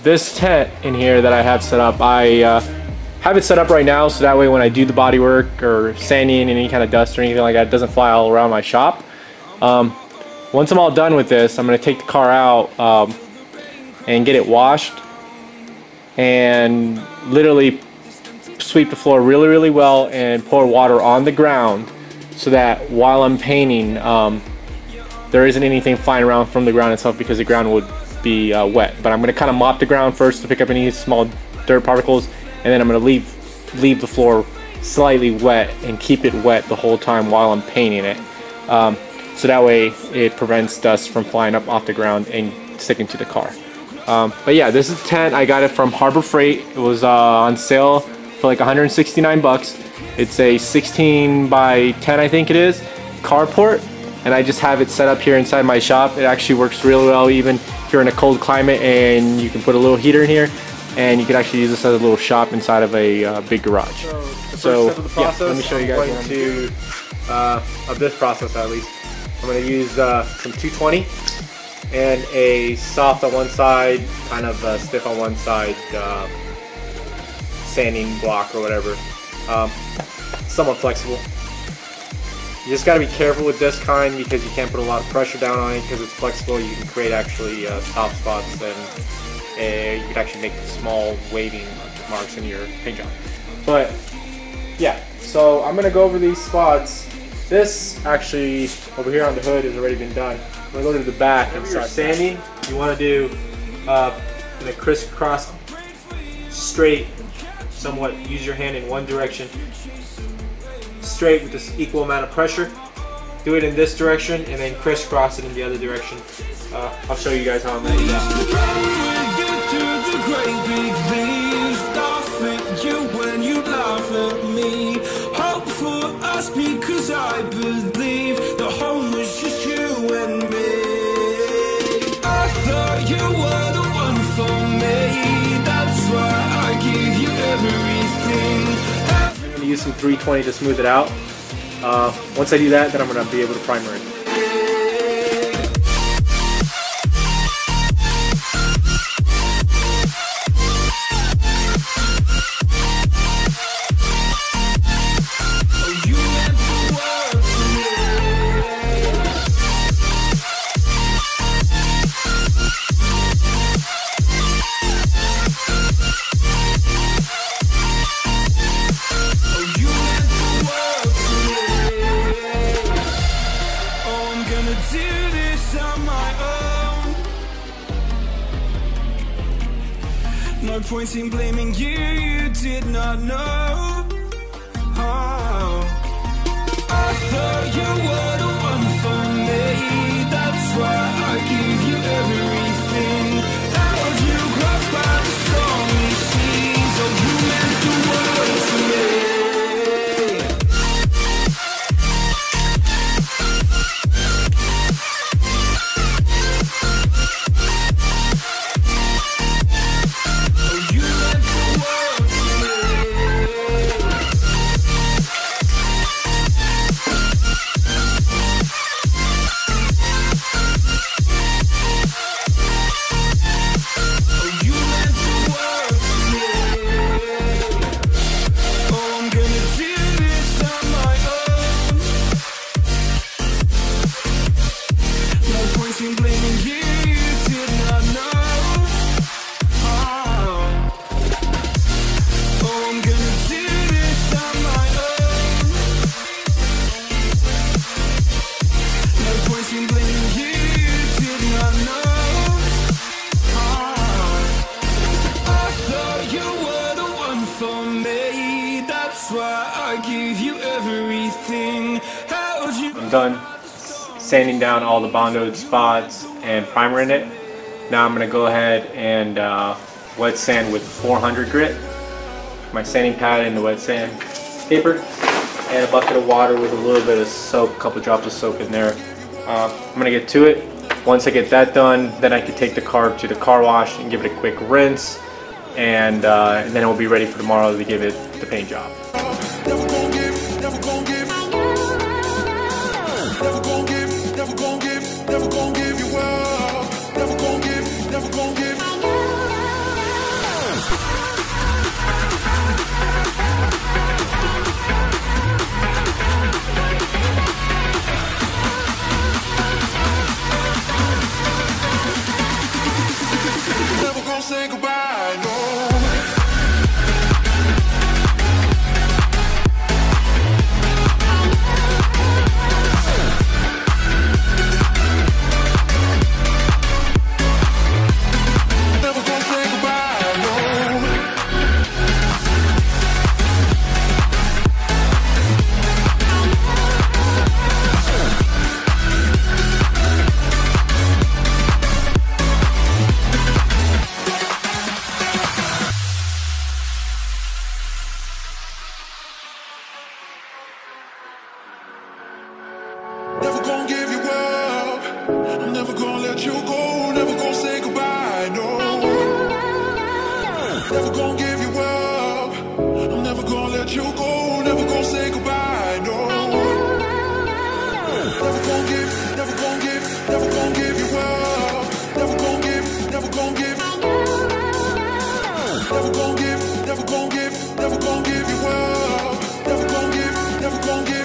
this tent in here that I have set up, I have it set up right now so that way when I do the body work or sanding and any kind of dust or anything like that, it doesn't fly all around my shop. Once I'm all done with this, I'm going to take the car out and get it washed and literally sweep the floor really well and pour water on the ground so that while I'm painting there isn't anything flying around from the ground itself, because the ground would be wet. But I'm going to kind of mop the ground first to pick up any small dirt particles, and then I'm going to leave the floor slightly wet and keep it wet the whole time while I'm painting it, so that way it prevents dust from flying up off the ground and sticking to the car. But yeah, this is the tent. I got it from Harbor Freight. It was on sale for like 169 bucks. It's a 16 by 10, I think it is, carport, and I just have it set up here inside my shop. It actually works really well even if you're in a cold climate, and you can put a little heater in here, and you can actually use this as a little shop inside of a big garage. So the first step of the process, yeah, let me show you guys of this process at least. I'm going to use some 220 and a soft on one side, kind of stiff on one side sanding block or whatever. Somewhat flexible. You just got to be careful with this kind because you can't put a lot of pressure down on it because it's flexible. You can create actually top spots, and you can actually make small waving marks in your paint job. But yeah, so I'm going to go over these spots. This actually over here on the hood has already been done. I'm going to go to the back and start sanding. You want to do in a crisscross straight, somewhat use your hand in one direction straight with this equal amount of pressure. Do it in this direction and then crisscross it in the other direction. I'll show you guys how I'm going to do that. Because I believe the home was just you and me. I thought you were the one for me. That's why I give you everything. I'm going to use some 320 to smooth it out. Once I do that, then I'm going to be able to primer it. No point in blaming you, you did not know. Oh, I thought you were the one for me. That's why I give you everything. Held you close by the stormy seas. Oh, you meant the world to me. I'm done sanding down all the Bondoed spots and primering it. Now I'm going to go ahead and wet sand with 400 grit, my sanding pad and the wet sand paper, and a bucket of water with a little bit of soap, a couple drops of soap in there. I'm going to get to it. Once I get that done, then I can take the car to the car wash and give it a quick rinse, and then it will be ready for tomorrow to give it the paint job. gonna say goodbye, no. Never gonna give you up. I'm never gonna let you go. Never gonna say goodbye, no. Never gonna give you up. I'm never gonna let you go. Never gonna say goodbye, no. Never gonna give you up. Never gonna give, never gonna give. Never gonna give, never gonna give, never gonna give you up. Never gonna give, never gonna give.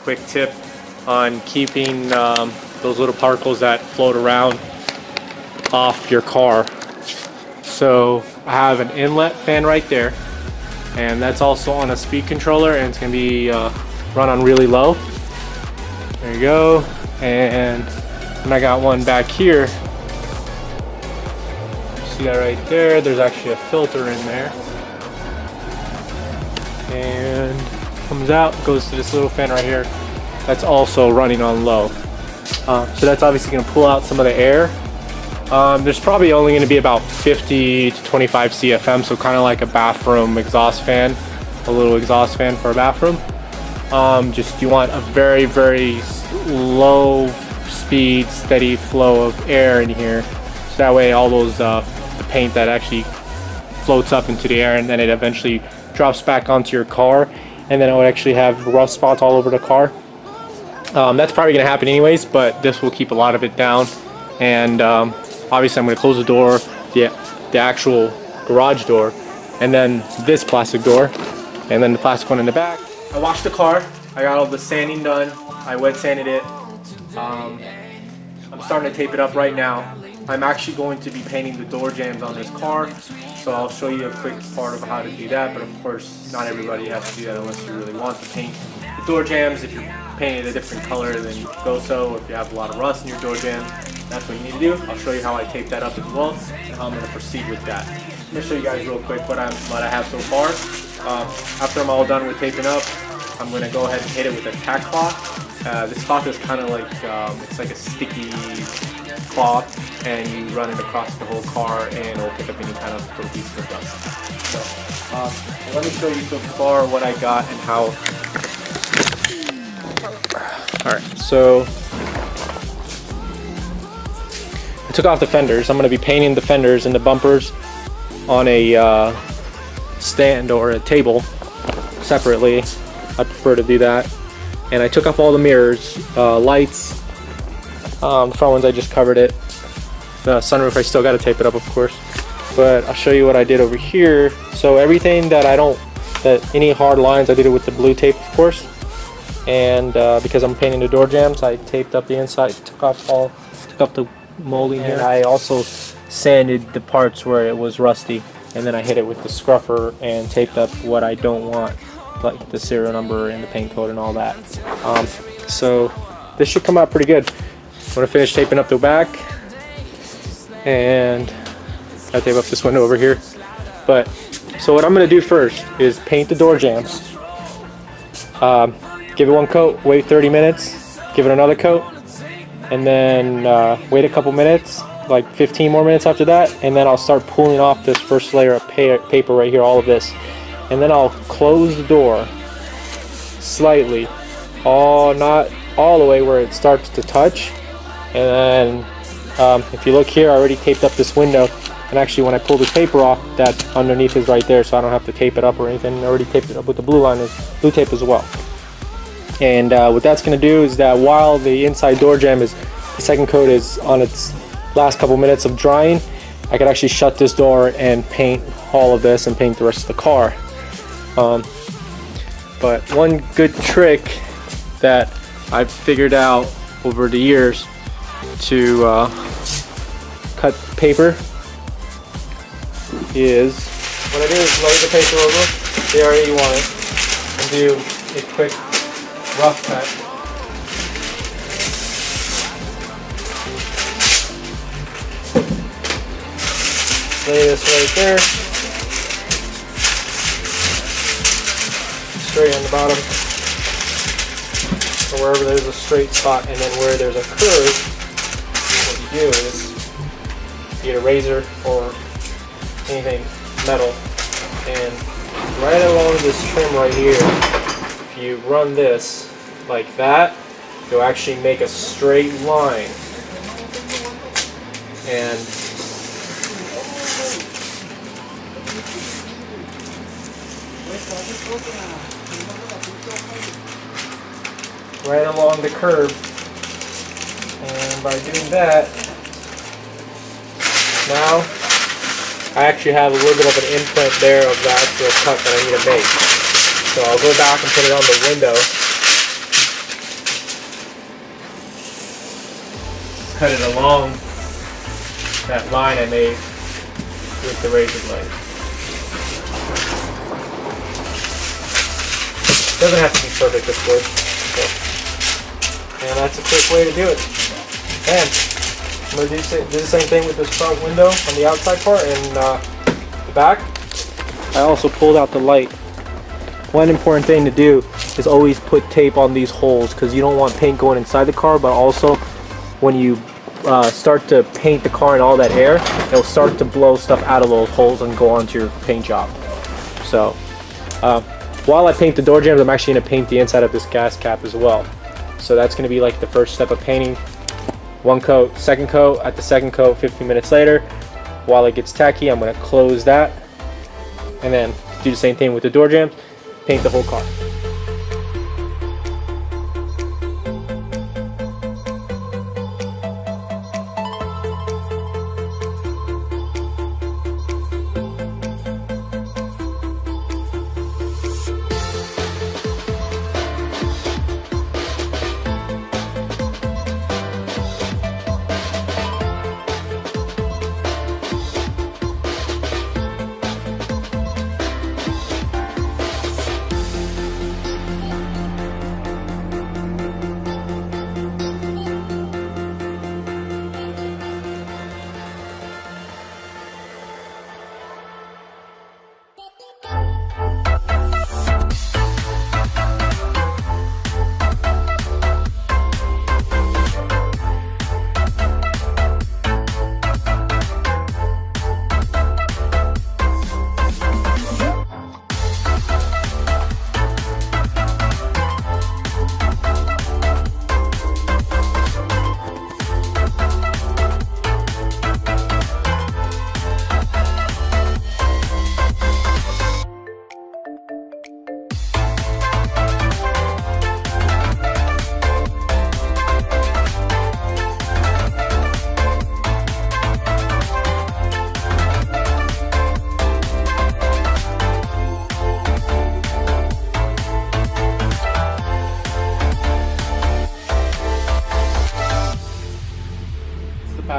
Quick tip on keeping those little particles that float around off your car. So I have an inlet fan right there, and that's also on a speed controller, and it's gonna be run on really low. There you go. And I got one back here. See that right there? There's actually a filter in there, and comes out, goes to this little fan right here. That's also running on low. So that's obviously going to pull out some of the air. There's probably only going to be about 50 to 25 CFM, so kind of like a bathroom exhaust fan, a little exhaust fan for a bathroom. Just you want a very, very low speed, steady flow of air in here, so that way all those the paint that actually floats up into the air, and then it eventually drops back onto your car, and then it would actually have rust spots all over the car. That's probably going to happen anyways, but this will keep a lot of it down. And obviously I'm going to close the door, the actual garage door, and then this plastic door, and then the plastic one in the back. I washed the car, I got all the sanding done, I wet sanded it. I'm starting to tape it up right now. I'm actually going to be painting the door jambs on this car, so I'll show you a quick part of how to do that, but of course not everybody has to do that unless you really want to paint the door jambs. If you're painting it a different color, then you can go so. If you have a lot of rust in your door jam, that's what you need to do. I'll show you how I tape that up as well, and how I'm going to proceed with that. I'm going to show you guys real quick what I have so far. After I'm all done with taping up, I'm going to go ahead and hit it with a tack cloth. This cloth is kind of like, it's like a sticky cloth, and you run it across the whole car and it'll pick up any kind of little pieces of dust. So let me show you so far what I got and how. Alright, so I took off the fenders. I'm going to be painting the fenders and the bumpers on a stand or a table separately. I prefer to do that. And I took off all the mirrors, lights. The front ones I just covered it. The sunroof I still got to tape it up, of course. But I'll show you what I did over here. So everything that any hard lines, I did it with the blue tape, of course. And because I'm painting the door jambs, I taped up the inside, took up the molding here. And I also sanded the parts where it was rusty, and then I hit it with the scruffer and taped up what I don't want, like the serial number and the paint code and all that. So this should come out pretty good. I'm gonna finish taping up the back, and I tape up this window over here. But so what I'm gonna do first is paint the door jambs. Give it one coat, wait 30 minutes, give it another coat, and then wait a couple minutes, like 15 more minutes after that, and then I'll start pulling off this first layer of paper right here, all of this. And then I'll close the door slightly, not all the way where it starts to touch. And then if you look here, I already taped up this window. And actually, when I pull the paper off, that underneath is right there, so I don't have to tape it up or anything. I already taped it up with the blue tape as well. And what that's going to do is that while the inside door jamb the second coat is on its last couple minutes of drying, I could actually shut this door and paint all of this and paint the rest of the car. But one good trick that I've figured out over the years to cut paper is, what I do is lay the paper over the area you want it and do a quick rough cut. Lay this right there, straight on the bottom, or wherever there's a straight spot, and then where there's a curve, what you do is you get a razor or anything metal, and right along this trim right here, if you run this like that, you'll actually make a straight line. And right along the curve, and by doing that, now I actually have a little bit of an imprint there of the actual cut that I need to make. So I'll go back and put it on the window, cut it along that line I made with the razor blade. Doesn't have to be perfect, of course. And that's a quick way to do it. And I'm going to do the same thing with this front window on the outside part and the back. I also pulled out the light. One important thing to do is always put tape on these holes, because you don't want paint going inside the car, but also when you start to paint the car and all that air, it'll start to blow stuff out of those holes and go onto your paint job. So while I paint the door jambs, I'm actually going to paint the inside of this gas cap as well. So that's going to be like the first step of painting. One coat, second coat. At the second coat, 15 minutes later, while it gets tacky, I'm going to close that and then do the same thing with the door jambs, paint the whole car.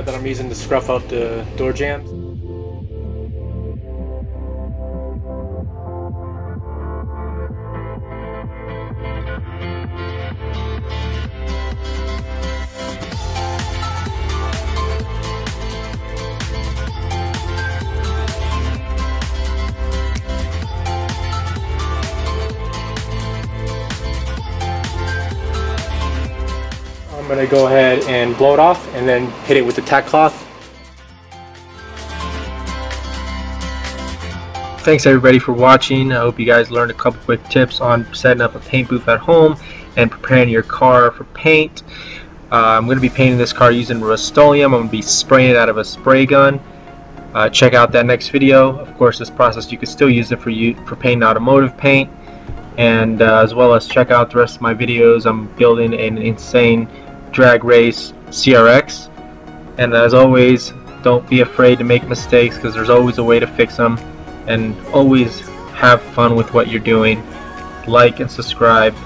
That I'm using to scruff out the door jambs. I'm going to go ahead and blow it off and then hit it with the tack cloth. Thanks everybody for watching. I hope you guys learned a couple quick tips on setting up a paint booth at home and preparing your car for paint. I'm going to be painting this car using Rust-Oleum. I'm going to be spraying it out of a spray gun. check out that next video. Of course, this process you can still use it for painting automotive paint, and as well as check out the rest of my videos. I'm building an insane drag race CRX, and as always, don't be afraid to make mistakes, because there's always a way to fix them, and always have fun with what you're doing. Like and subscribe.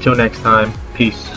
Till next time, peace.